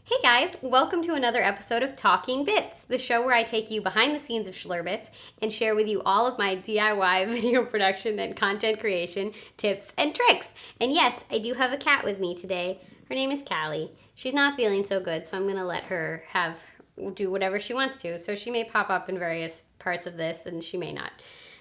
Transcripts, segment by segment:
Hey guys, welcome to another episode of Talking Bits, the show where I take you behind the scenes of SchloerBITS and share with you all of my DIY video production and content creation tips and tricks. And yes, I do have a cat with me today. Her name is Callie. She's not feeling so good, so I'm going to let her do whatever she wants to. So she may pop up in various parts of this and she may not.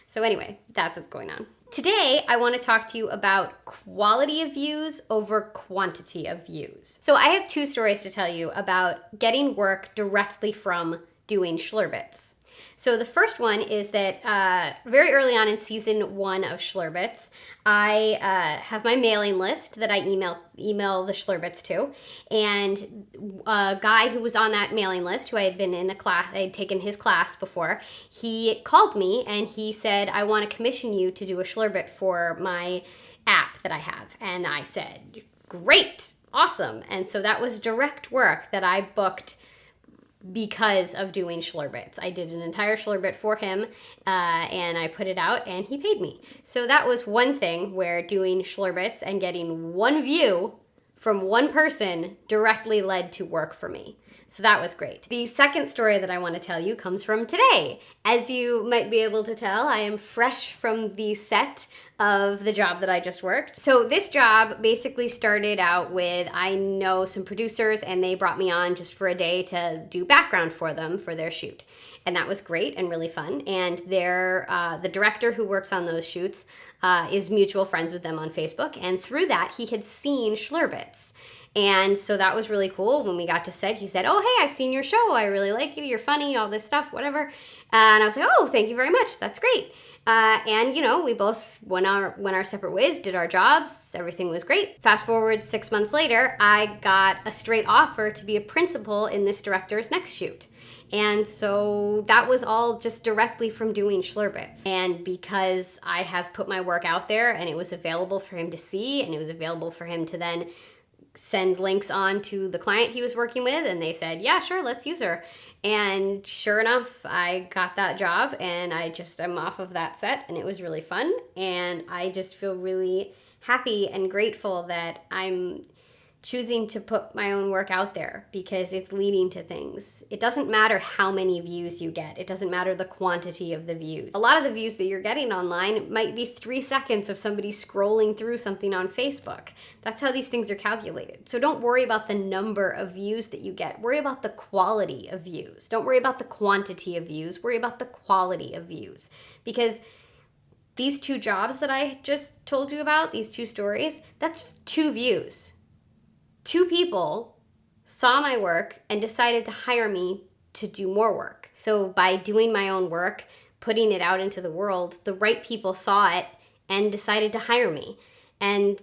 So anyway, that's what's going on. Today, I want to talk to you about quality of views over quantity of views. So I have two stories to tell you about getting work directly from doing SchloerBITS. So the first one is that very early on in season 1 of SchloerBITS, I have my mailing list that I email the SchloerBITS to, and a guy who was on that mailing list, who I had been in a class, I had taken his class before, he called me and he said, I want to commission you to do a SchloerBIT for my app that I have. And I said, great, awesome. And so that was direct work that I booked because of doing SchloerBITS. I did an entire SchloerBIT for him and I put it out and he paid me. So that was one thing where doing SchloerBITS and getting one view from one person directly led to work for me. So that was great. The second story that I want to tell you comes from today. As you might be able to tell, I am fresh from the set of the job that I just worked. So this job basically started out with, I know some producers and they brought me on just for a day to do background for them for their shoot. And that was great and really fun. And the director who works on those shoots is mutual friends with them on Facebook. And through that, he had seen SchloerBITS. And so that was really cool. When we got to set, he said, oh, hey, I've seen your show. I really like you. You're funny, all this stuff, whatever. And I was like, oh, thank you very much. That's great. And, you know, we both went our separate ways, did our jobs. Everything was great. Fast forward 6 months later, I got a straight offer to be a principal in this director's next shoot. And so that was all just directly from doing SchloerBITS. And because I have put my work out there and it was available for him to see and it was available for him to then send links on to the client he was working with, and they said, yeah, sure, let's use her. And sure enough, I got that job and I'm off of that set and it was really fun. And I just feel really happy and grateful that I'm choosing to put my own work out there because it's leading to things. It doesn't matter how many views you get. It doesn't matter the quantity of the views. A lot of the views that you're getting online might be 3 seconds of somebody scrolling through something on Facebook. That's how these things are calculated. So don't worry about the number of views that you get. Worry about the quality of views. Don't worry about the quantity of views. Worry about the quality of views. Because these 2 jobs that I just told you about, these 2 stories, that's 2 views. 2 people saw my work and decided to hire me to do more work. So by doing my own work, putting it out into the world, the right people saw it and decided to hire me. And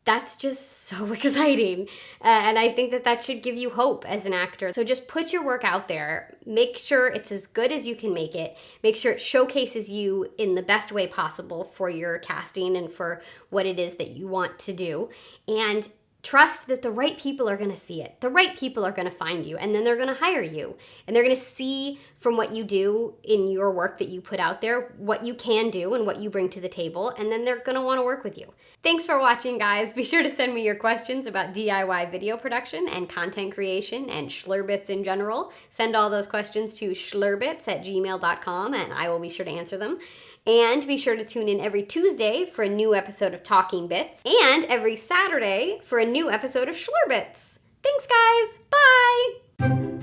that's just so exciting. And I think that should give you hope as an actor. So just put your work out there. Make sure it's as good as you can make it. Make sure it showcases you in the best way possible for your casting and for what it is that you want to do. And trust that the right people are going to see it. The right people are going to find you, and then they're going to hire you. And they're going to see from what you do in your work that you put out there, what you can do and what you bring to the table, and then they're going to want to work with you. Thanks for watching, guys. Be sure to send me your questions about DIY video production and content creation and SchloerBITS in general. Send all those questions to schloerbits@gmail.com, and I will be sure to answer them. And be sure to tune in every Tuesday for a new episode of Talking Bits, and every Saturday for a new episode of SchloerBITS. Thanks, guys. Bye.